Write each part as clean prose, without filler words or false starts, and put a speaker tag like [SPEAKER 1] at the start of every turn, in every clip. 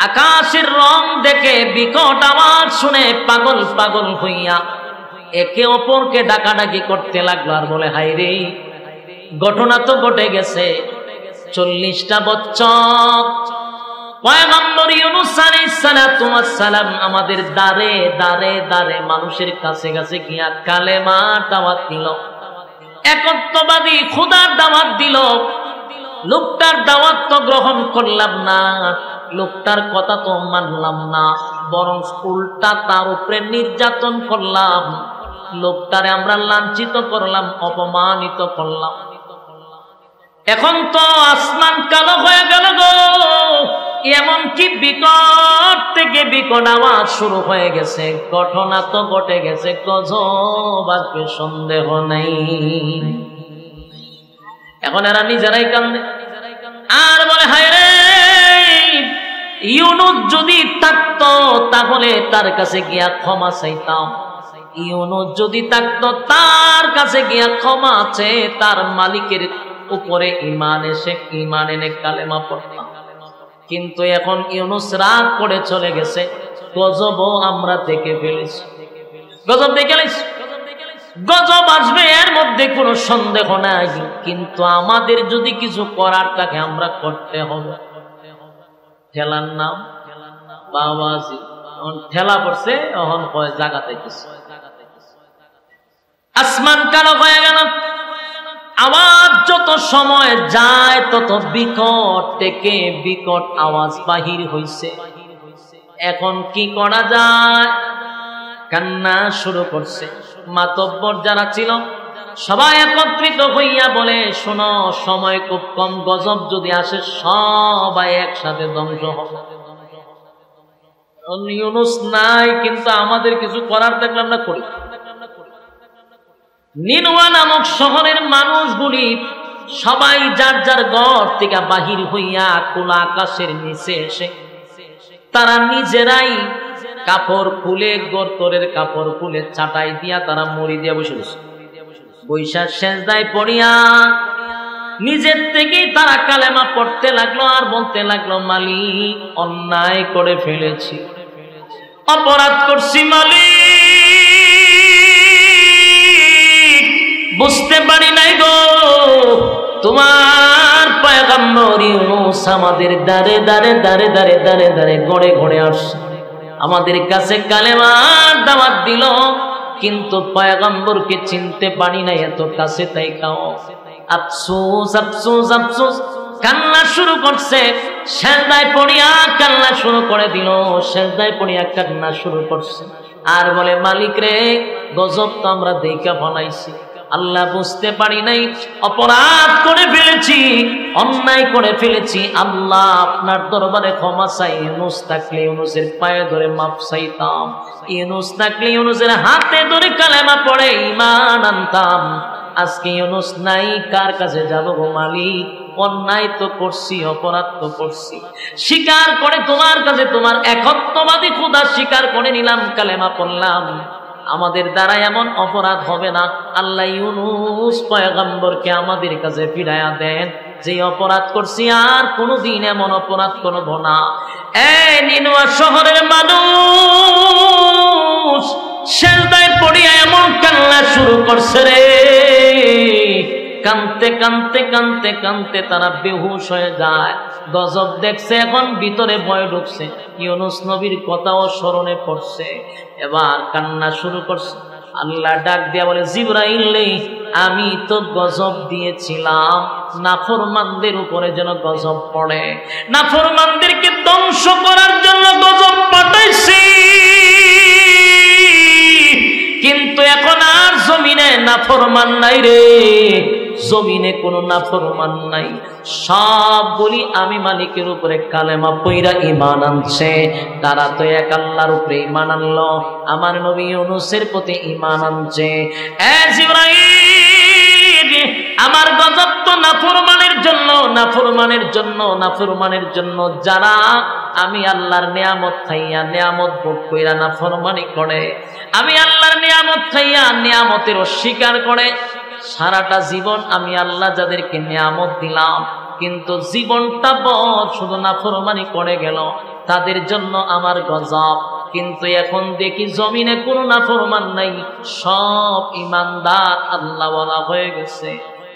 [SPEAKER 1] আকাশের রং দেখে বিকট আওয়াজ শুনে পাগল পাগল হইয়া একে অপরকে ডাকাডাকি করতে লাগলো আর বলে, হায়রে ঘটনা তো ঘটে গেছে। 40টা বছর পয়গম্বর ইউনূস আলাইহিস সালাতু ওয়াস সালাম আমাদের দারে দারে দারে মানুষের কাছে কাছে গিয়া কালেমা দাওয়াত দিল, একত্ববাদী খোদার দাওয়াত দিল। লোকটার দাওয়াত তো গ্রহণ করলাম না, লোকটার কথা তো মানলাম না, বরং উল্টা তার উপরে নির্যাতন করলাম। লোকটারে আমরা লাঞ্ছিত করলাম, অপমানিত করলাম। এখন তো আসমান কালো হয়ে গেল গো, এমনকি বিকট থেকে বিকট আওয়াজ শুরু হয়ে গেছে। ঘটনা তো ঘটে গেছে, গজব আসবে সন্দেহ নাই। এখন এরা নিজেরাই কান্দে আর বলে, হায় রে, ইউনূস যদি থাকতো তাহলে তার কাছে গিয়া ক্ষমা চাইতাম। ইউনূস যদি থাকতো তার কাছে গিয়া ক্ষমা চেয়ে তার মালিকের উপরে ঈমান এনে কালেমা পড়তাম। কিন্তু এখন ইউনূস রাগ করে চলে গেছে, গজবও আমরা দেখে ফেলেছি। গজব দেখে ফেলেছি, গজব আসবে এর মধ্যে কোনো সন্দেহ নাই। কিন্তু আমাদের যদি কিছু করার থাকে আমরা করতে হবে। ঠেলার নাম বাবাজি, ঠেলা পড়ছে, এখন জাগাতে কিছু। আসমান কালো হয়ে গেল, আওয়াজ যত সময় যায় তত বিকট থেকে বিকট আওয়াজ বাহির হইছে। এখন কি করা যায়? কান্না শুরু করছে। মাতব্বর যারা ছিল সবাই একত্রিত হইয়া বলে, শোনো, সময় খুব কম, গজব যদি আসে সবাই একসাথে ধ্বংস হবে। ইউনূস নাই, কিন্তু আমাদের কিছু করার থাকলে আমরা করি। নিনওয়া নামক শহরের মানুষগুলি সবাই যার যার ঘর থেকে বাহির হইয়া খোলা আকাশের নিচে এসে তারা নিজেরাই কাপড় খুলে, গর্তরের কাপড় খুলে চাটাই দিয়া তারা মরি দিয়া বসে বসে বৈশাখ সেজদায় পড়িয়া নিজের থেকেই তারা কালেমা পড়তে লাগলো আর বলতে লাগলো, মালিক, অন্যায় করে ফেলেছি, অপরাধ করছি মালিক, বুঝতে পারি নাই গো, তোমার পয়গম্বর ইউনূস আমাদের দারে দারে দারে দারে দারে দারে গড়ে গড়ে আসছে, আমাদের কাছে কালেমার দাওয়াত দিল, কিন্তু পয়গম্বরকে চিনতে পারি না, এত কাছে তাই খাও। আফসোস আফসোস আফসোস, কান্না শুরু করছে। সেজদায় পড়িয়া কান্না শুরু করে দিল, সেজদায় পড়িয়া কান্না শুরু করছে আর বলে, মালিক রে, গজব তো আমরা দেখা বানাইছি, আল্লাহ বুঝতে পারি নাই, অপরাধ করে ফেলেছি, অন্যায় করে ফেলেছি, আল্লাহ আপনার দরবারে ক্ষমা চাই। ইউনূস থাকলে ইউনূসের পায়ে ধরে মাফ চাইতাম, ইউনূস থাকলে ইউনূসের হাতে ধরে কালেমা পড়ে ঈমান আনতাম। আজকে ইউনূস নাই, কার কাছে যাব গো মালিক? অন্যায় তো করছি, অপরাধ তো করছি, স্বীকার করে তোমার কাছে তোমার একত্ববাদী খোদা স্বীকার করে নিলাম, কালেমা পড়লাম, আমাদের দ্বারা এমন অপরাধ হবে না। আল্লাহ ইউনূস পয়গম্বরকে আমাদের কাছে ফিরাইয়া দেন, যে অপরাধ করছি আর কোনোদিন এমন অপরাধ করব না। এই নিনওয়া শহরের মানুষ সেজদায় পড়িয়া এমন কান্না শুরু করছে রে, কানতে কানতে কানতে কানতে তারা বেহুশ হয়ে যায়। গজব দেখছে, এখন ভিতরে ভয় ঢুকছে, ইউনূস নবীর কথাও স্মরণে পড়ছে, এবার কান্না শুরু করছে। আল্লাহ ডাক দিয়া বলে, জিবরাইল, আমি তো গজব দিয়েছিলাম নাফরমানদের উপরে যেন গজব পড়ে, নাফরমানদেরকে ধ্বংস করার জন্য গজব পাঠাইছি, কিন্তু এখন আর জমিনে নাফরমান নাই রে, জমিনে কোনো নাফরমান নাই, সবগুলি আমি মালিকের উপরে কালেমা পইরা ঈমান আনছে। তারা তো এক আল্লাহর উপরে ঈমান আনলো, আমার নবী ইউনূসের প্রতি ঈমান আনছে। এ জিবরাইল, আমার গজব তো নাফরমানের জন্য, নাফরমানের জন্য, নাফরমানের জন্য, যারা আমি আল্লাহর নিয়ামত খাইয়া নিয়ামত ভোগ কইরা নাফরমানি করে, আমি আল্লাহর নিয়ামত খাইয়া নিয়ামতের অস্বীকার করে, সারাটা জীবন আমি আল্লাহ যাদেরকে নিয়ামত দিলাম কিন্তু জীবনটা বড় শুধু নাফরমানি করে গেল, তাদের জন্য আমার গজব। কিন্তু এখন দেখি জমিনে কোনো নাফরমান নাই, সব ইমানদার আল্লাহওয়ালা হয়ে গেছে।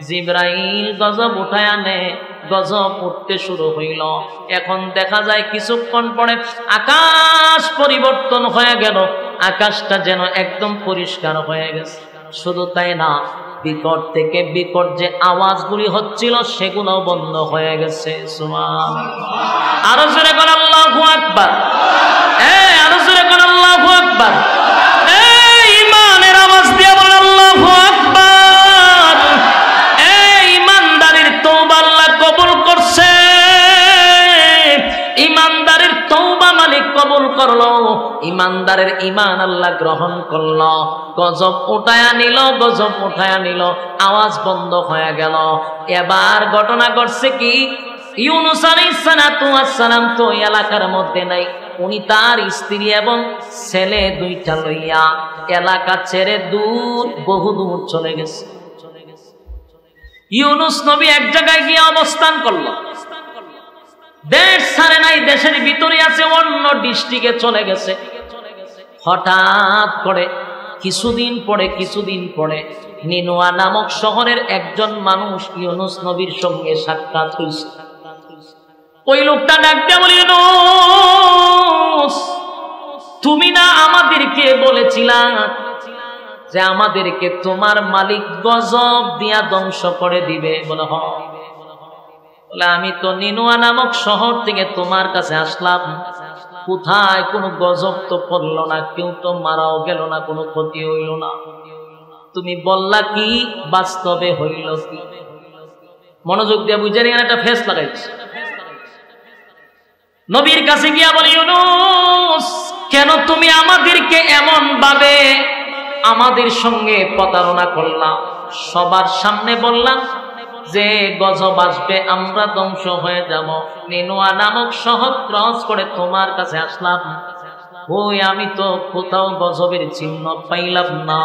[SPEAKER 1] জিবরাইল গজব উঠায় আনে, গজব উঠতে শুরু হইল। এখন দেখা যায় কিছুক্ষণ পরে আকাশ পরিবর্তন হয়ে গেল, আকাশটা যেন একদম পরিষ্কার হয়ে গেছে। শুধু তাই না, বিকট থেকে বিকট যে আওয়াজগুলি হচ্ছিল সেগুলো বন্ধ হয়ে গেছে। সুবহানাল্লাহ। আরো জোরে বল আল্লাহু আকবার। আরো জোরে বল আল্লাহু আকবার। ইমানের আওয়াজ দিয়ে বল আল্লাহু আকবার। ইমানদারের তওবা আল্লাহ কবুল করছে। ইমানদারের তওবা মালিক কবুল করলো, ইমানদারের ঈমান আল্লাহ গ্রহণ করলো। গজব উঠায়া নিল, গজব উঠায়া নিল, আওয়াজ বন্ধ হয়ে গেল। এবার ঘটনা ঘটছে কি, ইউনূস আলাইহিস সালাতু ওয়াস সালাম তো এলাকার মধ্যে নাই। উনি তার স্ত্রী এবং ছেলে দুইটা লইয়া এলাকা ছেড়ে দূর, বহু দূর চলে গেছে। ইউনূস নবী এক জায়গায় গিয়ে অবস্থান করলো, দেশ ছাড়ে নাই, দেশের ভিতরে আছে, অন্য ডিস্ট্রিক্টে চলে গেছে। হঠাৎ করে কিছুদিন পরে নিনুয়া নামক শহরের একজন মানুষ ইউনূস নবীর সঙ্গে সাক্ষাৎ হয়েছে। ওই লোকটা ডাক দিয়ে বলে, ইউনূস, তুমি না আমাদেরকে বলেছিলা যে আমাদেরকে তোমার মালিক গজব দিয়া ধ্বংস করে দিবে? বলে হ। বলে আমি তো নিনুয়া নামক শহর থেকে তোমার কাছে আসলাম, কোথায় কোনো গজব তো পড়লো না, কেউ তো মারাও গেল না, কোনো ক্ষতি হইল না। তুমি বললা কি, বাস্তবে হইল কি? মনোযোগ দিয়ে বুঝে নিয়ে একটা ফেস লাগাইছে। নবীর কাছে গিয়া বলি, ইউনূস, কেন তুমি আমাদেরকে এমন ভাবে আমাদের সঙ্গে প্রতারণা করলাম? সবার সামনে বললাম যে গজব আসবে, আমরা ধ্বংস হয়ে যাব। নিনুয়া নামক শহর ক্রস করে তোমার কাছে আসলাম, ওই আমি তো কোথাও গজবের চিহ্ন পাইলাম না,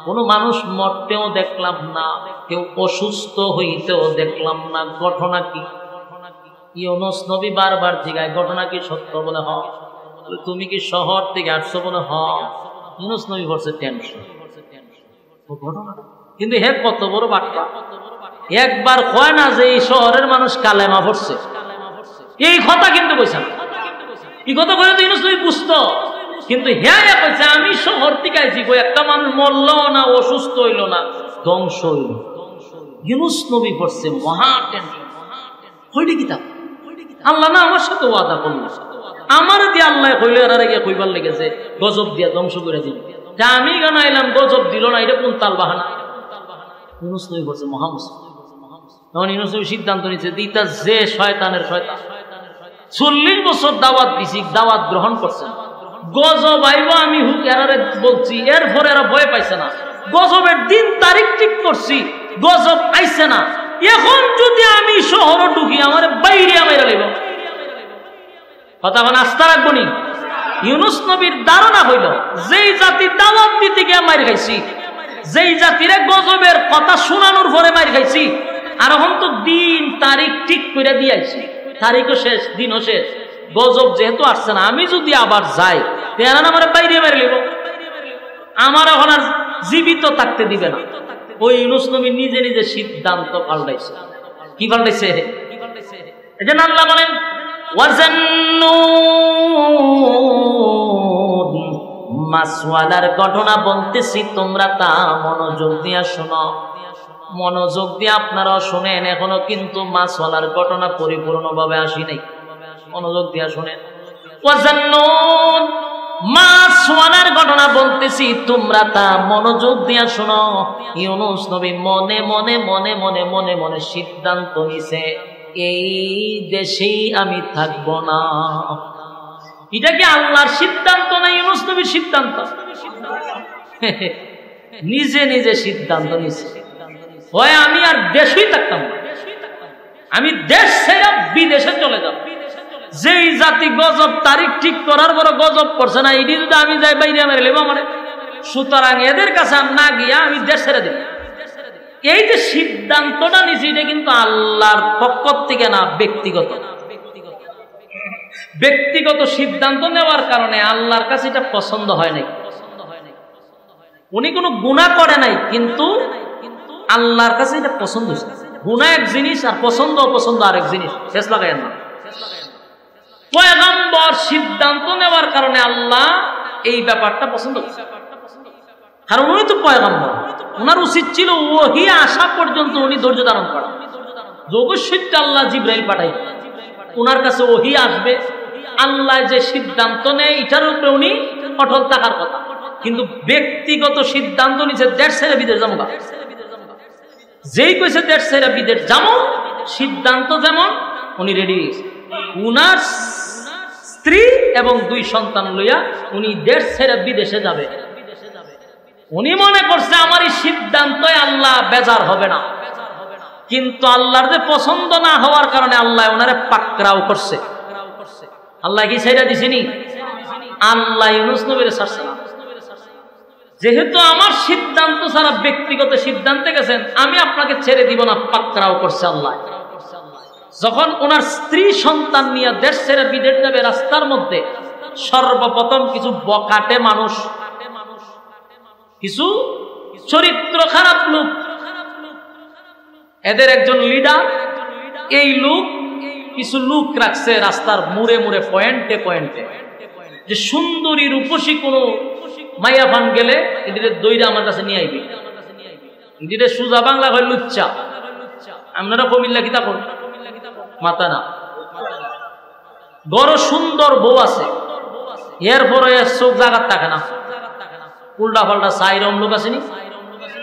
[SPEAKER 1] কোনো মানুষ মরতেও দেখলাম না, কেউ অসুস্থ হইতেও দেখলাম না। ঘটনা কি? ইউনূস নবী বারবার জিজ্ঞাসা, ঘটনা কি সত্য? বলে হ। তুমি কি শহর থেকে আসছো? বলে হ। ইউনূস নবী বলছে টেনশন ঘটনা, কিন্তু হে কত বড় বাট্টা, একবার কয় না যে এই শহরের মানুষ কালেমা পড়ছে, এই কথা কিন্তু কইছে না। এই কথা কইলে তো ইউনূস নবী বুঝতো, কিন্তু হ্যাঁ কইছে আমি শহর থেকে আইছি, কই একটা মানুষ মরল না, অসুস্থ হইল না, ধ্বংস হইল। ইউনূস নবী পড়ছে মহা টেনশন। হইলে কি তা আল্লাহ না আমার সাথে ওয়াদা করলো, আমার দিয়ে আল্লাহ কইলে আর আগে কইবার লেগেছে গজব দিয়া ধ্বংস করে দিল। যা আমি গানাইলাম গজব দিল না, এটা কোন তাল বাহানা? ইউনূস নবী বলছে মহা মুশকিল। তখন ইউনূস নবী সিদ্ধান্ত নিচ্ছে, দিতা যে শয়তানের শয়তান, 40 বছর দাওয়াত দিছি, দাওয়াত গ্রহণ করছে, গজব আইব আমি হুক এরারে বলছি, এরপরে এরা ভয় পাইছে না, গজবের দিন তারিখ ঠিক করছি, গজব আইছে না, এখন যদি আমি শহর ঢুকি আমার বাইরে মেরে লইব। কথা মানে আস্থা রাখবো নি? ইউনূস নবীর ধারণা হইল যেই জাতি দাওয়াত দিতে গিয়ে মার খাইছি, যেই জাতিরে গজবের কথা শোনানোর পরে মার খাইছি, আর এখন তো দিন তারিখ ঠিক করে দিয়েছি, তারিখও শেষ, দিনও শেষ, গজব যেহেতু আসছে না, আমি যদি আবার যাই তেরা আমার বাইরে মেরে লিব, আমার এখন আর জীবিত থাকতে দিবে না। ওই ইউনূস নবী নিজে নিজে সিদ্ধান্ত পাল্টাইছে। কি পাল্টাইছে? এই যে আল্লাহ বলেন মাসওয়ালার ঘটনা বলতেছি, তোমরা তা মনোযোগ দিয়া শোনো। মনোযোগ দিয়ে আপনারা শোনেন, এখনো কিন্তু মাসওয়ালার ঘটনা পরিপূর্ণভাবে আসি নাই, মনোযোগ দিয়া শোনেন। মাসওয়ালার ঘটনা বলতেছি, তোমরা তা মনোযোগ দিয়া শোনো। ইউনূস নবী মনে মনে মনে মনে মনে মনে সিদ্ধান্ত নিছে, এই দেশেই আমি থাকব না। এটা কি আল্লাহর সিদ্ধান্ত না ইউনূস নবীর সিদ্ধান্ত? নিজে নিজে সিদ্ধান্ত নিছে, হয় আমি আর দেশেই থাকতাম না, আমি দেশ ছেড়ে বিদেশে চলে যাব। যেই জাতি গজব তারিখ ঠিক করার পর গজব করছে না, এটি যদি আমি যাই বাইরে মেরে লেব আমার, সুতরাং এদের কাছে না গিয়া আমি দেশ ছেড়ে দেব। এই যে সিদ্ধান্তটা নিছি, এটা কিন্তু আল্লাহর পক্ষ থেকে না, ব্যক্তিগত। ব্যক্তিগত সিদ্ধান্ত নেওয়ার কারণে আল্লাহর কাছে এটা পছন্দ হয় নাই। উনি কোনো গুনাহ করে নাই, কিন্তু আল্লাহর কাছে এটা পছন্দ হয়েছে। গুনাহ এক জিনিস আর পছন্দ অপছন্দ আরেক জিনিস, শেষ লাগায় না। পয়গম্বর সিদ্ধান্ত নেওয়ার কারণে আল্লাহ এই ব্যাপারটা পছন্দ করেছে, কারণ উনি তো পয়গম্বর। ওনার উচিত ছিল ওহী আসা পর্যন্ত উনি ধৈর্য ধারণ করা। অবশ্যই আল্লাহ জিবরাইল পাঠাই, ওনার কাছে ওহী আসবে, আল্লাহ যে সিদ্ধান্ত নেয় এটার উপরে উনি অটল থাকার কথা। কিন্তু ব্যক্তিগত সিদ্ধান্ত নিচ্ছে দেশ ছেড়ে বিদেশ যাবো, যেই কইছে দেশ ছেড়ে বিদেশ যাবো, সিদ্ধান্ত যেমন উনি রেডি। উনার স্ত্রী এবং 2 সন্তান লইয়া উনি দেশ ছেড়ে বিদেশে যাবে। উনি মনে করছে আমার এই সিদ্ধান্তে আল্লাহ বেজার হবে না, কিন্তু আল্লাহর যে পছন্দ না হওয়ার কারণে আল্লাহ ওনারে পাকড়াও করছে। আল্লাহ কি ছেড়ে দিছেনি? আল্লাহ ইউনূস নবীরে ছাড়ছে না। যেহেতু আমার সিদ্ধান্ত ছাড়া ব্যক্তিগত সিদ্ধান্তে গেছেন, আমি আপনাকে ছেড়ে দিব না, পাকড়াও করছে আল্লাহ। যখন ওনার স্ত্রী সন্তান নিয়ে দেশ ছেড়ে বিদেশ যাবে, রাস্তার মধ্যে সর্বপ্রথম কিছু বকাটে মানুষ, কিছু চরিত্র খারাপ লোক, এদের একজন লিডার, এই লোক কিছু লোক রাখছে রাস্তার মুড়ে মুড়ে, পয়েন্টে পয়েন্টে, যে সুন্দরী রূপসী কোন মাইয়া ফান গেলে এদের দইরা আমার কাছে নিয়ে আইবি। এদের সুজা বাংলা হয় লুচ্চা। আপনারা কমিল্লা কিতা কোন মাথা না, বড় সুন্দর বউ আছে, এরপরে চোখ জাগাত থাকে না, উল্টা পাল্টা সাইরম লোক আসেনি।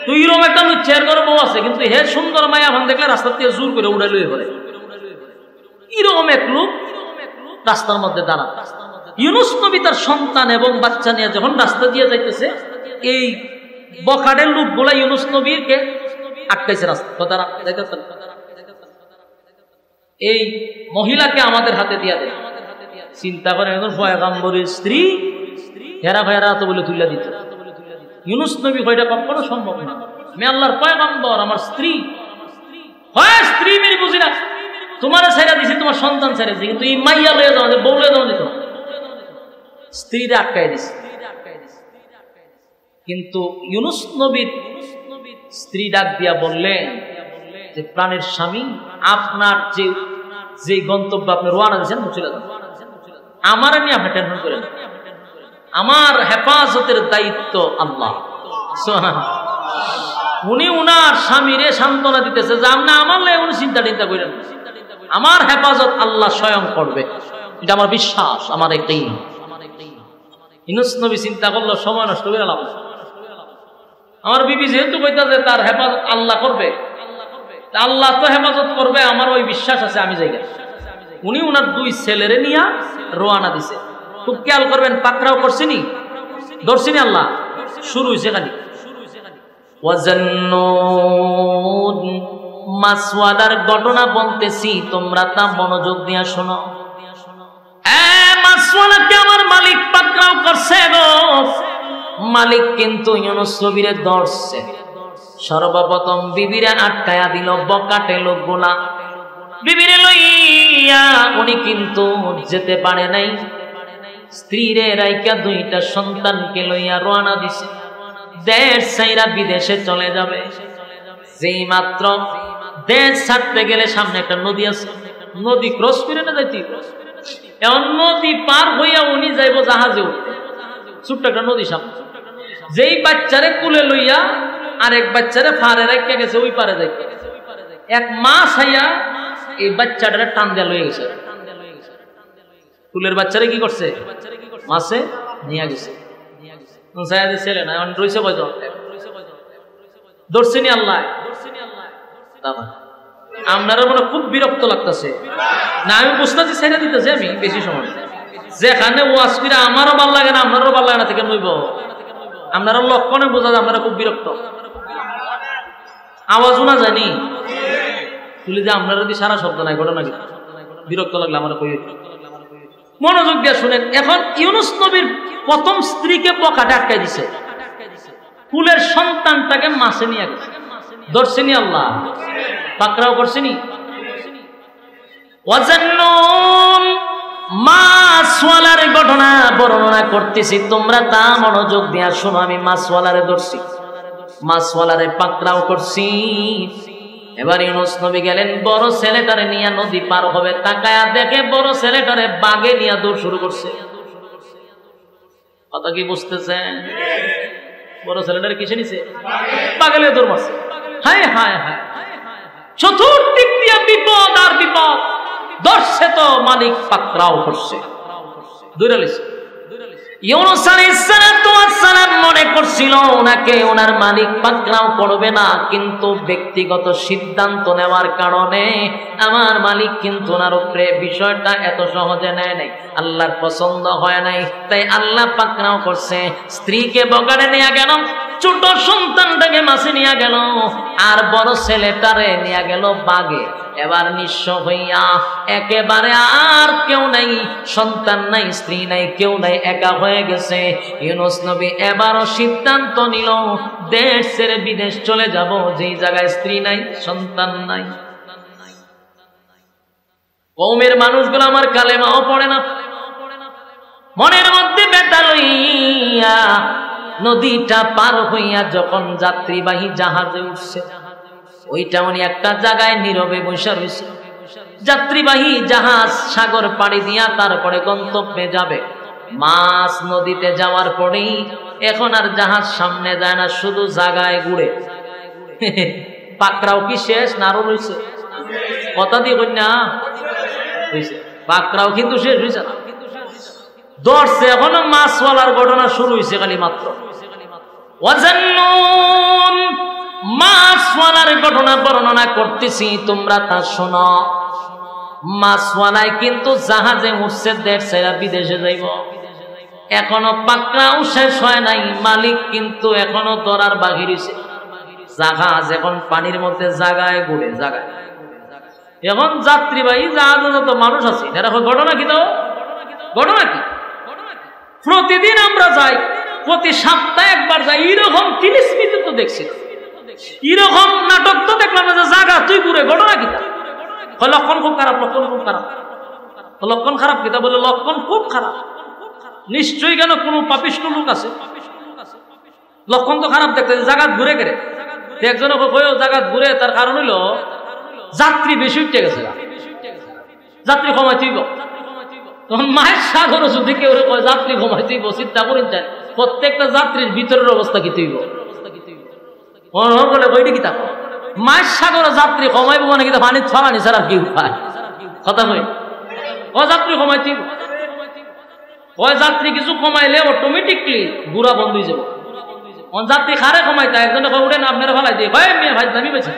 [SPEAKER 1] তুই রম একটা লুচ্চা, এর ঘরে বউ আছে, কিন্তু হে সুন্দর মায়া ভান দেখলে রাস্তা থেকে জোর করে উড়ে লুয়ে পড়ে। এরকম এক লোক রাস্তার মধ্যে দাঁড়া। ইউনূস নবী তার সন্তান এবং বাচ্চা নিয়ে যখন রাস্তা দিয়ে যাইতেছে, এই বখাটের লোকগুলা ইউনূস নবীকে আটকাইছে রাস্তা। এই মহিলাকে আমাদের হাতে দিয়া দেয়। চিন্তা করেন, এখন পয়গম্বরের স্ত্রী, হেরা ভেরা তো বলে তুলে দিত। ইউনূস নবী কয়টা কখনো সম্ভব না, আমি আল্লাহর পয়গম্বর, আমার স্ত্রী হয়, স্ত্রী মেরে বুঝি না, তোমার ছেড়ে দিছি, তোমার সন্তান ছেড়ে দিছি, কিন্তু এই মাইয়া লয়ে যাওয়া, বউ লয়ে যাওয়া দিত, স্ত্রীরা আটকাই দিছে। কিন্তু ইউনূস নবীর স্ত্রী ডাক দিয়া বললেন যে, প্রাণের স্বামী, আপনার যে গন্তব্য আপনি রওনা দিয়েছেন, চলে যান, আমার নিয়ে আপনি টেনশন করেন, আমার হেফাজতের দায়িত্ব আল্লাহ। উনি উনার স্বামীরে সান্ত্বনা দিতেছে যে, আপনি আমার লাগে উনি চিন্তা টিন্তা করেন, আমার হেফাজত আল্লাহ স্বয়ং করবে, এটা আমার বিশ্বাস, আমার একটাই। ইউনূস নবী চিন্তা করলো, সময় নষ্ট করে লাভ, আমার বিবি যেহেতু কইতাছে তার হেফাজত আল্লাহ করবে, আল্লাহ তো হেফাজত করবে, আমার ওই বিশ্বাস আছে, আমি যাই। উনি উনার 2 ছেলেরে নিয়ে রওনা দিছে। খুব খেয়াল করবেন, পাকড়াও করছিনি, ধরছিনি আল্লাহ, শুরু হয়েছে খালি ওয়াজান্নুন। মাসওয়াদার ঘটনা বলতেছি, তোমরা তা মনোযোগ দিয়ে শোনো। মাসওয়াদাকে আমার মালিক পাকড়াও করছে গো। মালিক কিন্তু ইউনূস নবীরে ধরছে। সর্বপ্রথম বিবিরে আটকায়া দিল বকাটে লোকগুলা। বিবিরে লইয়া উনি কিন্তু যেতে পারে নাই, স্ত্রীরে রাইকা 2টা সন্তানকে লইয়া রওনা দিছে, দেশ ছাইরা বিদেশে চলে যাবে। যেই মাত্র দেশ ছাড়তে গেলে সামনে একটা নদী আছে, নদী ক্রস করে না যাইতে, এমন নদী পার হইয়া উনি যাইব জাহাজে উঠতে, ছোট্ট একটা নদী সামনে। যেই বাচ্চারে কুলে লইয়া আরেক বাচ্চারে পারে রাখতে গেছে, ওই পারে যাইতে এক মা ছাইয়া এই বাচ্চাটারে টান দিয়া লয়ে গেছে। কুলের বাচ্চারে কি করছে? মাছে নিয়ে গেছে। ছেলে না রয়েছে কয়জন? ধরছেনি আল্লাহ। আপনারা মনে খুব বিরক্ত লাগতেছে না? আমি বুঝতেছি ছেড়ে দিতেছে আমি বেশি সময়, যেখানে ওয়াজ করে আমারও ভালো লাগে না, আপনারও ভালো লাগে না, থেকে নইব আপনারা লক্ষণে বোঝা যায় আপনারা খুব বিরক্ত। আওয়াজও না জানি তুলি যে আপনারা যদি সারা শব্দ নাই ঘটনা কি বিরক্ত লাগলে আমার কই, মনোযোগ দিয়ে শুনেন। এখন ইউনূস নবীর প্রথম স্ত্রীকে বকাটে আটকাই দিছে, কুলের সন্তানটাকে মাছে নিয়ে গেছে। ধরছেনি আল্লাহ, পাকড়াও করছেনি। ওয়াজান্নুন মাছওয়ালার ঘটনা বর্ণনা করতেছি, তোমরা তা মনোযোগ দিয়া শোনো। আমি মাছওয়ালারে ধরছি, মাছওয়ালারে পাকড়াও করছি। এবার ইউনূস নবী গেলেন বড় ছেলেটারে নিয়ে নদী পার হবে, তাকায়া দেখে বড় ছেলেটারে বাগে নিয়ে দৌড় শুরু করছে। কথা কি বুঝতেছেন? বড় ছেলেটারে কিসে নিছে? পাগলে দৌড় মারছে। হায় হায় হায়, চতুর্দিক দিয়ে বিপদ আর বিপদ। ধরছে তো মালিক পাকড়াও করছে, দৌড়ালিছে। ইউনূস আলাইহিস সালাম মনে করছিল ওনাকে ওনার মালিক পাকড়াও করবে না, কিন্তু ব্যক্তিগত সিদ্ধান্ত নেওয়ার কারণে আমার মালিক কিন্তু ওনার উপরে বিষয়টা এত সহজে নেয় নাই, আল্লাহর পছন্দ হয় নাই, তাই আল্লাহ পাকড়াও করছে। স্ত্রীকে বগাড়ে নিয়ে গেল, ছোট সন্তানটাকে মাছে নিয়ে গেল, আর বড় ছেলেটারে নিয়ে গেল বাগে। এবার নিঃস্ব হইয়া একেবারে আর কেউ নাই, সন্তান নাই, স্ত্রী নাই, কেউ নাই, একা হয়ে গেছে। ইউনূস নবী এবারও সিদ্ধান্ত নিল দেশ ছেড়ে বিদেশ চলে যাব, যেই জায়গায় স্ত্রী নাই, সন্তান নাই। কওমের মানুষগুলো আমার কালেমাও পড়ে না, মনের মধ্যে ব্যথা লইয়া নদীটা পার হইয়া যখন যাত্রীবাহী জাহাজে উঠছে, ওইটা উনি একটা জায়গায় নীরবে বসে রয়েছে। যাত্রীবাহী জাহাজ সাগর পাড়ি দিয়া তারপরে গন্তব্যে যাবে। মাছ নদীতে যাওয়ার পরেই এখন আর জাহাজ সামনে যায় না, শুধু জায়গায় ঘুরে। পাকড়াও কি শেষ না আরো রয়েছে? কথা দিয়ে কন্যা পাকড়াও কিন্তু শেষ হয়েছে না, ধরছে। এখনো মাছওয়ালার ঘটনা শুরু হয়েছে খালি মাত্র। ওয়াজান্নুন, মাছওয়ালার ঘটনা বর্ণনা করতেছি, তোমরা তা শোনো। মাছওয়ালায় কিন্তু জাহাজে উঠছে, দেশ ছেড়ে বিদেশে যাইব। এখনো পাকড়াও শেষ হয় নাই, মালিক কিন্তু এখনো ধরার বাকি রয়েছে। জাহাজ এখন পানির মধ্যে জায়গায় ঘুরে, জায়গায়। এখন যাত্রীবাহী জাহাজে যত মানুষ আছে, এরা ঘটনা কি? তো ঘটনা কি? প্রতিদিন আমরা যাই, প্রতি সপ্তাহে একবার যাই, এরকম তিলিস্মিতে তো দেখছি, এরকম নাটক তো দেখলাম যে জায়গা তুই ঘুরে। ঘটনা কি? লক্ষণ খুব খারাপ, লক্ষণ খুব খারাপ। লক্ষণ খারাপ কি? তা বলে লক্ষণ খুব খারাপ। নিশ্চয়ই কেন কোন পাপিষ্ট লোক আছে, লক্ষণ তো খারাপ দেখতে। জায়গা ঘুরে গেলে একজনে জায়গা ঘুরে, তার কারণ হইল যাত্রী বেশি উঠে গেছে, যাত্রী কমাই তুইব। তখন মায়ের সাগর যদি কেউ যাত্রী কমাই তুইব, চিন্তা করেন চান প্রত্যেকটা যাত্রীর ভিতরের অবস্থা কি তুইব? কি তা মায়ের সাগরে যাত্রী কমাইব মানে কিন্তু পানি ছড়ানি ছাড়া কি উপায়? কথা কই, ও যাত্রী কমাই তুইব, ওই যাত্রী কিছু কমাইলে অটোমেটিকলি বুড়া বন্ধ হয়ে যাব। যাত্রী খারে কমাইতে একজনে উঠে না আপনারা ফেলাই দিয়ে ভাই মেয়ে ভাই দামি বেছে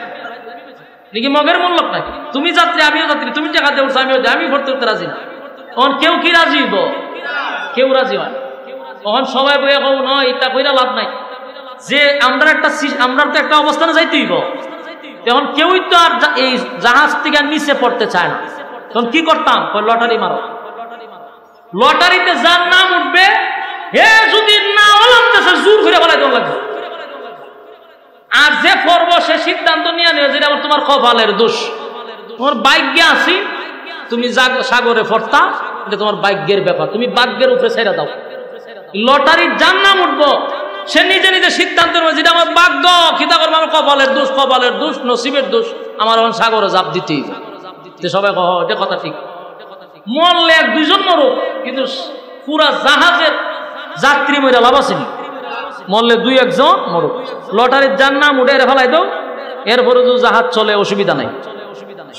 [SPEAKER 1] নাকি মগের মূল্য নাকি? তুমি যাত্রী আমিও যাত্রী, তুমি টাকা দিয়ে উঠছো আমিও আমি ভর্তি করতে রাজি না। তখন কেউ কি রাজি হইব? কেউ রাজি হয়। তখন সবাই বইয়া কব নয়, এটা কইরা লাভ নাই, যে আমরা তো একটা অবস্থানে যাইতে হইব। তখন কেউই তো আর এই জাহাজ থেকে নিচে পড়তে চায় না। তখন কি করতাম? লটারি মারো, লটারিতে যার নাম উঠবে, হে যদি না লাগতেছে জোর করে বলাই তোর লাগবে। আর যে পর্ব সে সিদ্ধান্ত নিয়ে নেবে যেটা তোমার কপালের দোষ, তোমার ভাগ্যে আসি, তুমি সাগরে ফরতা, এটা তোমার ভাগ্যের ব্যাপার, তুমি ভাগ্যের উপরে ছেড়ে দাও। লটারির যার নাম উঠবো সে নিজে নিজে সিদ্ধান্ত নেবে যেটা আমার ভাগ্য, খিতা করবো আমার কপালের দোষ, কপালের দোষ, নসিবের দোষ, আমার এখন সাগরে জাপ দিতেই। সবাই এটা কথা ঠিক। মরলে এক দুইজন মরুক, কিন্তু পুরা জাহাজের যাত্রী মরে লাভ আসেনি। মরলে দুই একজন মরুক, লটারির যার নাম উঠে ফেলাই দাও, এরপরে যদি জাহাজ চলে অসুবিধা নাই।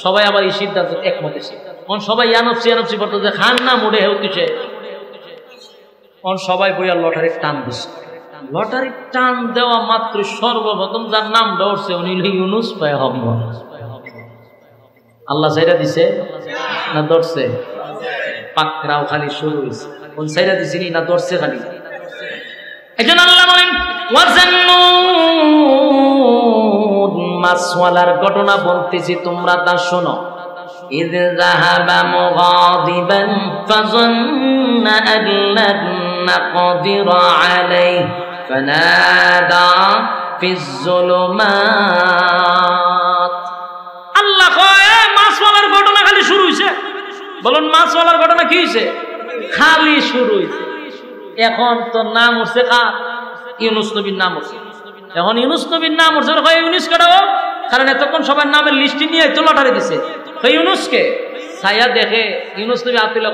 [SPEAKER 1] সবাই আবার এই সিদ্ধান্ত একমত। সবাই ইয়ানপসি করতো যে খান নাম উঠে হেউ কিসে, সবাই বইয়া লটারির টান দিচ্ছে। লটারির টান দেওয়া মাত্র সর্বপ্রথম যার নাম দৌড়ছে উনি ইউনূস পয়গম্বর। আল্লাহ সাইরা দিছে না দৌড়ছে? পাকড়াও খালি শুরু হয়েছে। কোন সাইরা দিছিনি না দৌড়ছে খালি? একজন আল্লাহ বলেন ওয়াজান্নুন, মাছওয়ালার ঘটনা বলতেছি, তোমরা তা শোনো। إذ ذهب مغاضبا فظن أن لن نقدر عليه فنادى في الظلمات। আল্লাহ কয় মাছওয়ালার ঘটনা খালি শুরু হইছে, বলুন মাছওয়ালার ঘটনা কি হয়েছে? খালি শুরু হয়েছে। এখন তো নাম উঠছে কার? ইউনুস নবীর নাম উঠছে। এখন ইউনুস নবীর নাম উঠছে, ইউনুস কাটাও, কারণ এতক্ষণ সবার নামের লিস্টি নিয়ে তো লটারি দিছে। ইউনুসকে ছায়া দেখে ইউনুস নবী আতিল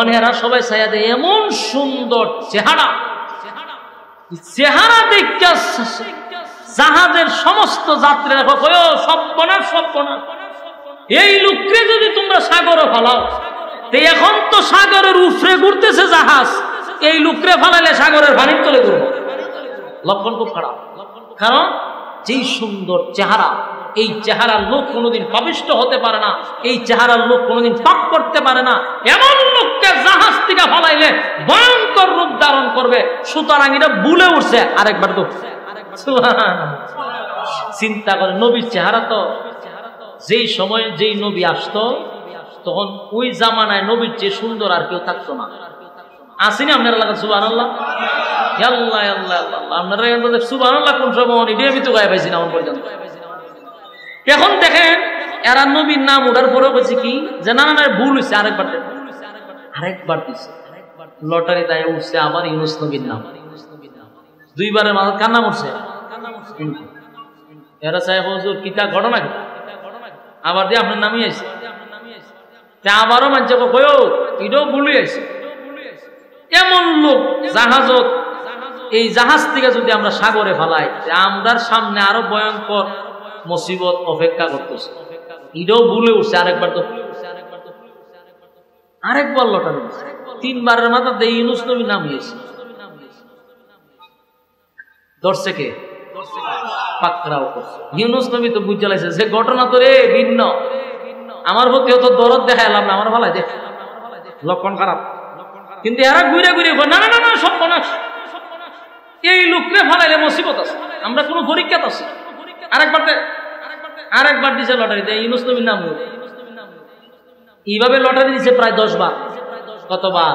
[SPEAKER 1] আমি হেরা সবাই ছায়া দেয়, এমন সুন্দর চেহারা, চেহারা দেখা জাহাজের সমস্ত যাত্রীরা সর্বনাশ সর্বনাশ, এই লোককে যদি তোমরা সাগরে ফালাও, এখন তো সাগরের উপরে ঘুরতেছে জাহাজ, এই লোকরে ফালাইলে সাগরের পানির তলে ঘুরবো। লক্ষণ খুব খারাপ, কারণ যেই সুন্দর চেহারা, এই চেহারার লোক কোনোদিন পাপিষ্ট হতে পারে না, এই চেহারার লোক কোনোদিন পাপ করতে পারে না। এমন লোককে জাহাজ থেকে ফালাইলে ভয়ঙ্কর রূপ ধারণ করবে। সুতরাং এটা ভুলে উঠছে আরেকবার তো চিন্তা করে। নবীর চেহারা তো যেই সময় যেই নবী আসতো, তখন ওই জামানায় নবীর চেয়ে সুন্দর আর কেউ থাকতো না। আসেনি আপনার এলাকা? সুবহানাল্লাহ, আল্লাহ আল্লাহ আল্লাহ। আপনারা সুবহানাল্লাহ কোন সময় আমি তো গায়ে পাইছি না এখন পর্যন্ত। এখন দেখেন এরা নবীর নাম ওঠার পরেও বলছে কি যে না না ভুল হয়েছে, আরেকবার দিচ্ছে লটারি, তাই উঠছে আবার ইউনুস নবীর নাম। দুইবারের মাঝে কার নাম উঠছে? এরা চাই হুজুর কিতা ঘটনা, আবার দিয়ে আপনার নামই আছে, আবারও মানছে কয়ও এটাও ভুলে আছে। এমন লোক জাহাজত, এই জাহাজ থেকে যদি আমরা সাগরে ফেলাই, আমরার সামনে আরো ভয়ঙ্কর মুসিবত অপেক্ষা করতেছে। এটাও ভুলে উঠছে আরেকবার, তো আরেকবার লটারি, তিনবারের মাথা দিয়ে ইউনুস নবী নাম হয়েছে। ধরছে কে? পাকড়াও করছে। ইউনুস নবী তো বুঝে লাইছে যে ঘটনা তো রে ভিন্ন, আমার প্রতি অত দরদ দেখাইলাম না, আমার ভালাই দেখ, লক্ষণ খারাপ। কিন্তু এরা ঘুরে ঘুরে না না না সর্বনাশ, এই লোকরে ফালাইলে মুসিবত আছে, আমরা কোনো পরীক্ষাতে আছি। আরেকবার দিছে লটারিতে ইউনুস নবীর নাম। এইভাবে লটারি দিছে প্রায় 10 বার। কতবার?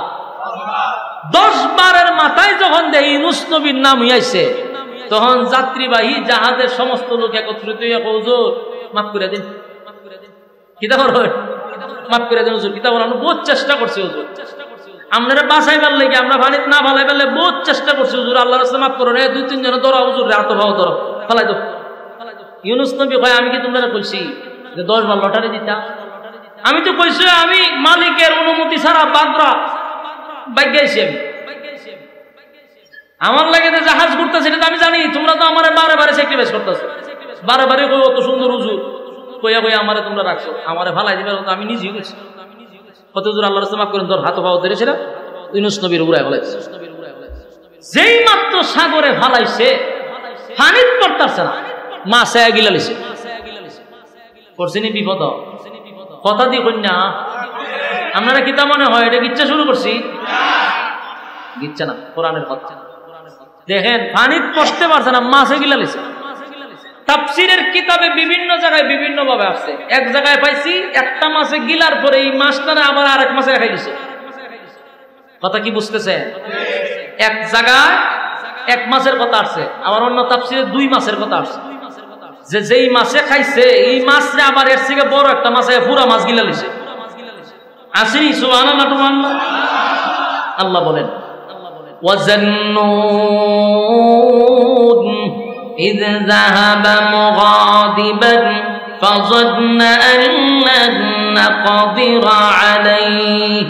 [SPEAKER 1] 10 বারের মাথায় যখন দেয় ইউনুস নবীর নাম হইয়াছে, তখন যাত্রীবাহী জাহাজের সমস্ত লোক একত্রিত হইয়া হুজুর মাফ করে দিন, কিতা করো মাফ করে দিন হুজুর, কিতা করো, আমরা বহুত চেষ্টা করছি হুজুর, আপনারা বাঁচাইবার লাগে আমরা পানি না ফালাই পারলে বহুত চেষ্টা করছি হুজুর, আল্লাহর রাস্তায় মাফ করো রে, 2-3 জন ধরো হুজুর, রাত ভাও ধরো, ফালাই দাও। ইউনুস নবী কয় আমি কি তোমরা কইছি যে 10 বার লটারি দিতা? আমি তো কইছি আমি মালিকের অনুমতি ছাড়া বাগরা বাইগাইছি, আমার লাগে যে জাহাজ ঘুরতেছে এটা আমি জানি, তোমরা তো আমার বারে বারে স্যাক্রিফাইস করতেছো, বারে বারে কই অত সুন্দর হুজুর কইয়া কইয়া আমারে তোমরা রাখছো, আমারে ফালাই দিবে, আমি নিজেই গেছি। কত হুজুর আল্লাহর রাস্তায় মাফ করেন, তোর হাত পাও ধরেছিল ইউনুস নবীর উড়ায় ফেলাইছে। যেই মাত্র সাগরে ফালাইছে, পানিত পড়তাছে না, মাছে গিলালিছে, করছিনি বিপদ। কথা দিয়ে কন্যা আপনারা কিতা মনে হয় এটা গিচ্ছা শুরু করছি? গিচ্ছা না, কোরআনের কথা। দেখেন পানিত পড়তে পারছে না, মাছে গিলালিছে। তাফসীরের কিতাবে বিভিন্ন জায়গায় বিভিন্ন ভাবে আসছে। এক জায়গায় পাইছি একটা মাছে গিলার পরে এই মাছটারে আবার আরেক মাছে খাই দিছে। কথা কি বুঝতেছে? এক জায়গায় এক মাছের কথা আসছে, আবার অন্য তাফসীরে 2 মাছের কথা আসছে, যে যেই মাছে খাইছে এই মাছরে আবার এর থেকে বড় একটা মাছে পুরা মাছ গিলালিছে। আসেনি? সুবহানাল্লাহ, সুবহানাল্লাহ। আল্লাহ বলেন وَظَنُّونَ إِذْ ذَهَبَ مُغَاضِبًا فَظَنَّ أَن لَّن نَّقْدِرَ عَلَيْهِ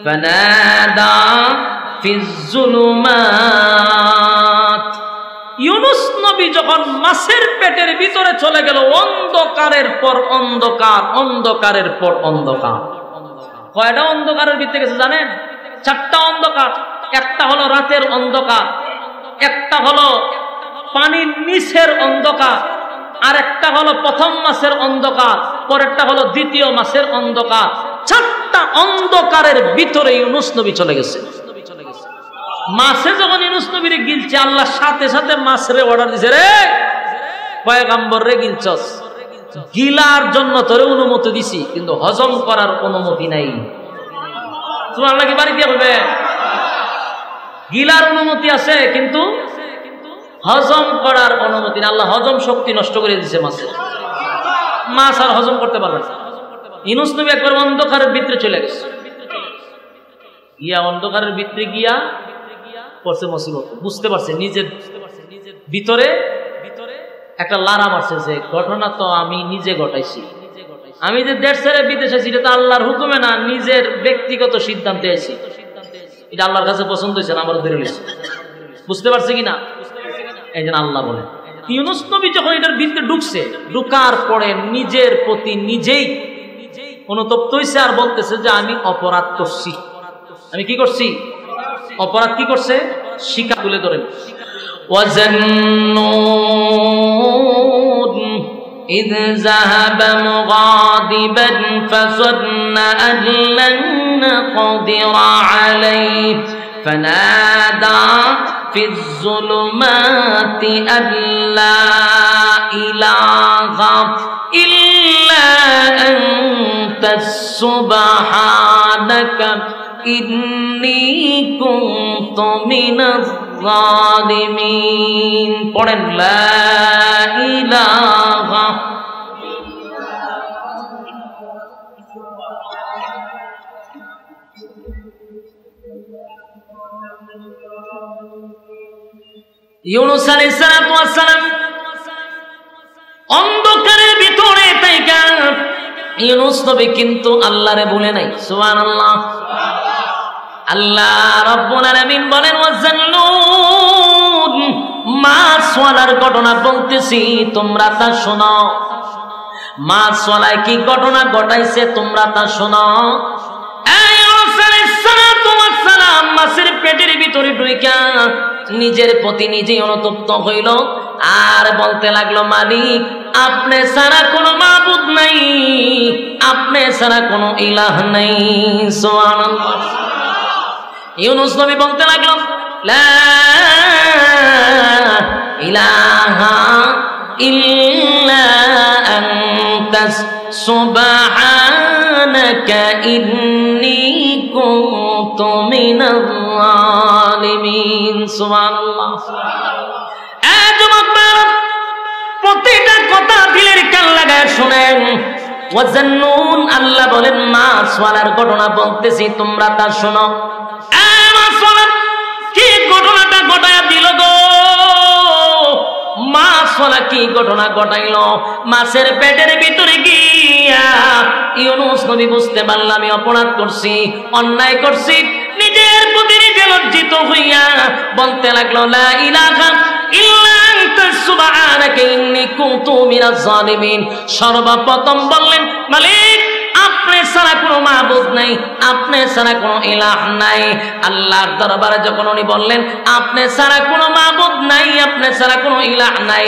[SPEAKER 1] فَنَادَى فِي الظُّلُمَاتِ। ইউনুস নবী যখন মাছের পেটের ভিতরে চলে গেল, অন্ধকারের পর অন্ধকার, অন্ধকারের পর অন্ধকার। কয়টা অন্ধকারের ভিতরে গেছে জানেন? 4টা অন্ধকার। একটা হলো রাতের অন্ধকার, একটা হলো পানির নিচের অন্ধকার, আর একটা হলো প্রথম মাসের অন্ধকার, পরেরটা হলো দ্বিতীয় মাসের অন্ধকার। 4টা অন্ধকারের ভিতরে ইউনুস নবী চলে গেছে। মাছে যখন ইউনুস নবীরে গিলছে, আল্লাহ সাথে সাথে মাছরে অর্ডার দিছে, রে পয়গম্বর রে গিলছস, গিলার জন্য তোরে অনুমতি দিছি, কিন্তু হজম করার অনুমতি নাই। তোমার আল্লাহ কি বাড়ি দিয়ে বলবে? গিলার অনুমতি আছে কিন্তু হজম করার অনুমতি না। আল্লাহ হজম শক্তি নষ্ট করে দিছে মাছের, মাছ আর হজম করতে পারবে না। ইউনূস নবী একবার অন্ধকারের ভিতরে চলে গেছে, গিয়া অন্ধকারের ভিতরে গিয়া পড়ছে মুসিবত, বুঝতে পারছে নিজের ভিতরে একটা লারা মারছে যে ঘটনা তো আমি নিজে ঘটাইছি, আমি যে দেশ ছেড়ে বিদেশে আছি এটা তো আল্লাহর হুকুমে না, নিজের ব্যক্তিগত সিদ্ধান্তে আছি, এটা আল্লাহর কাছে পছন্দ হয়েছে না, আমার ধরে নিয়েছে। বুঝতে পারছে কিনা? এই জন্য আল্লাহ বলে ইউনূস নবী যখন এটার ভিতরে ঢুকছে, ঢুকার পরে নিজের প্রতি নিজেই অনুতপ্ত হয়েছে আর বলতেছে যে আমি অপরাধ করছি। আমি কি করছি? অপরাধ কি করছে? শিকার তুলে ধরেন। وَذَنُّونٍ إِذْ ذَهَبَ مُغَاضِبًا فَظَنَّ أَن لَّن نَّقْدِرَ عَلَيْهِ فَنَادَى فِي الظُّلُمَاتِ أَن لَّا إِلَٰهَ إِلَّا أَنتَ سُبْحَانَكَ إِنِّي كُنتُ مِنَ الظَّالِمِينَ। পড়েন লা ইলাহা। ইউনূস আলাইহিস সালাতু ওয়াস সালাম অন্ধকারের ভিতরে থাইকা ইউনূস নবী কিন্তু আল্লাহরে ভুলে নাই। সুবহানাল্লাহ। আল্লাহ রাব্বুল আলামিন বলেন ওয়াজান্নুন, মাছওয়ালার ঘটনা বলতেছি তোমরা তা শোনো। মাছওয়ালায় কি ঘটনা ঘটাইছে তোমরা তা শোনো। মাছের পেটের ভিতরে ঢুইকা নিজের প্রতি নিজেই অনুতপ্ত হইল আর বলতে লাগলো, মালিক আপনি ছাড়া কোনো মাবুদ নাই, আপনি ছাড়া কোনো ইলাহ নাই। সুবহানাল্লাহ। ইউনূস নবী বলতে লাগলো, লা ইলাহা ইল্লা আনতাস সুবহানাকা ইন্নী কুনতু মিনাল যালিমিন। সুবহানাল্লাহ। প্রতিটা কথা দিলের কান লাগায় শুনেন। ওয়াজান্নুন, আল্লাহ বলেন মাছওয়ালার ঘটনা বলতেছি তোমরা তা শোনো। কি ঘটনাটা ঘটায় দিল গো? মাছওয়ালা কি ঘটনা ঘটাইল? মাছের পেটের ভিতরে গিয়া ইউনূস নবী বুঝতে পারলাম আমি অপরাধ করছি, অন্যায় করছি। নিজের প্রতি নিজে লজ্জিত হইয়া বলতে লাগলো, লা ইলাহা ইল্লা আনতা সুবহানাকা ইন্নী কুনতু মিনাজ জালিমিন। সর্বপ্রথম বললেন, মালিক আপনি ছাড়া কোনো মাবুদ নাই, আপনি ছাড়া কোনো ইলাহ নাই। আল্লাহর দরবারে যখন উনি বললেন আপনি ছাড়া কোনো মাবুদ নাই, আপনি ছাড়া কোনো ইলাহ নাই,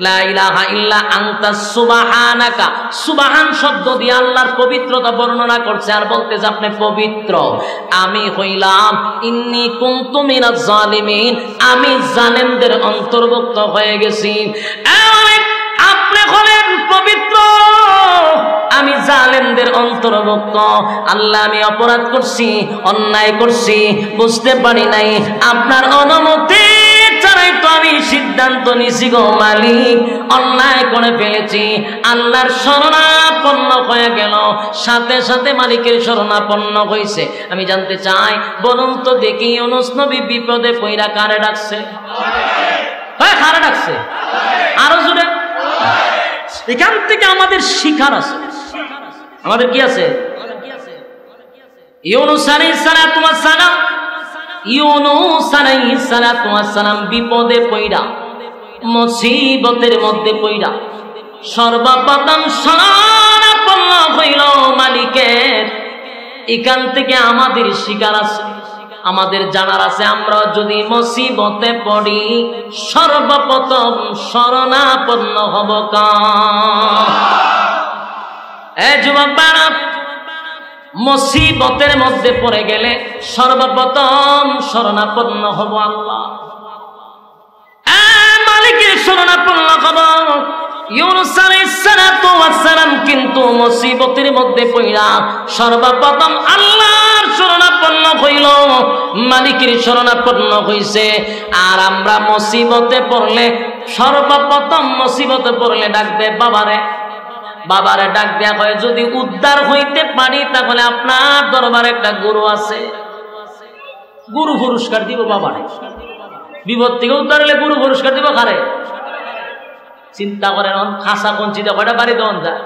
[SPEAKER 1] লা ইলাহা ইল্লা আনতা সুবহানাকা, সুবহান শব্দ দিয়ে আল্লাহর পবিত্রতা বর্ণনা করছে আর বলতেছে আপনি পবিত্র। আমি হইলাম ইন্নী কুনতু মিনাজ জালিমিন, আমি জালেমদের অন্তর্ভুক্ত হয়ে গেছি। আপনি হলেন পবিত্র, আমি জালেমদের অন্তর্ভুক্ত। আল্লাহ আমি অপরাধ করছি, অন্যায় করছি, বুঝতে পারি নাই, আপনার অনুমতি ছাড়াই তো আমি সিদ্ধান্ত নিছি গো মালিক, অন্যায় করে ফেলেছি। আল্লাহর শরণাপন্ন হয়ে গেল, সাথে সাথে মালিকের শরণাপন্ন হয়েছে। আমি জানতে চাই, বলুন তো দেখি ইউনূস নবী বিপদে পইরা কারে ডাকছে? কারে ডাকছে? আরো জোরে। এখান থেকে আমাদের শিখার আছে। আমাদের কি আছে? ইউনূস আলাইহিস সালাতু ওয়াস সালাম, ইউনূস আলাইহিস সালাতু ওয়াস সালাম বিপদে পইড়া, মুসিবতের মধ্যে পইড়া সর্বপ্রথম শরণাপন্ন হইল মালিকের। এখান থেকে আমাদের শিখার আছে, আমাদের জানার আছে। আমরা যদি মুসিবতে পড়ি সর্বপ্রথম শরণাপন্ন হব কার? যুবক বাড়া, মুসিবতের মধ্যে পড়ে গেলে সর্বপ্রথম শরণাপন্ন হব আল্লাহ, মালিকের শরণাপন্ন হব। ইউনূস আলাইহিস সালাতু ওয়াস সালাম কিন্তু মুসিবতের মধ্যে পড়া সর্বপ্রথম আল্লাহর শরণাপন্ন হইল, মালিকের শরণাপন্ন হইছে। আর আমরা মুসিবতে পড়লে সর্বপ্রথম মুসিবতে পড়লে ডাকবে বাবারে, বাবারে ডাক দেয়া হয়, যদি উদ্ধার হইতে পারি তাহলে আপনার দরবারে একটা গুরু আছে, গুরু পুরস্কার দিব বাবারে। বিপদ থেকে উদ্ধার হলে গুরু পুরস্কার দিব কারে? চিন্তা করেন, খাসা কঞ্চিতে কয়টা বাড়ি দেওয়া যায়?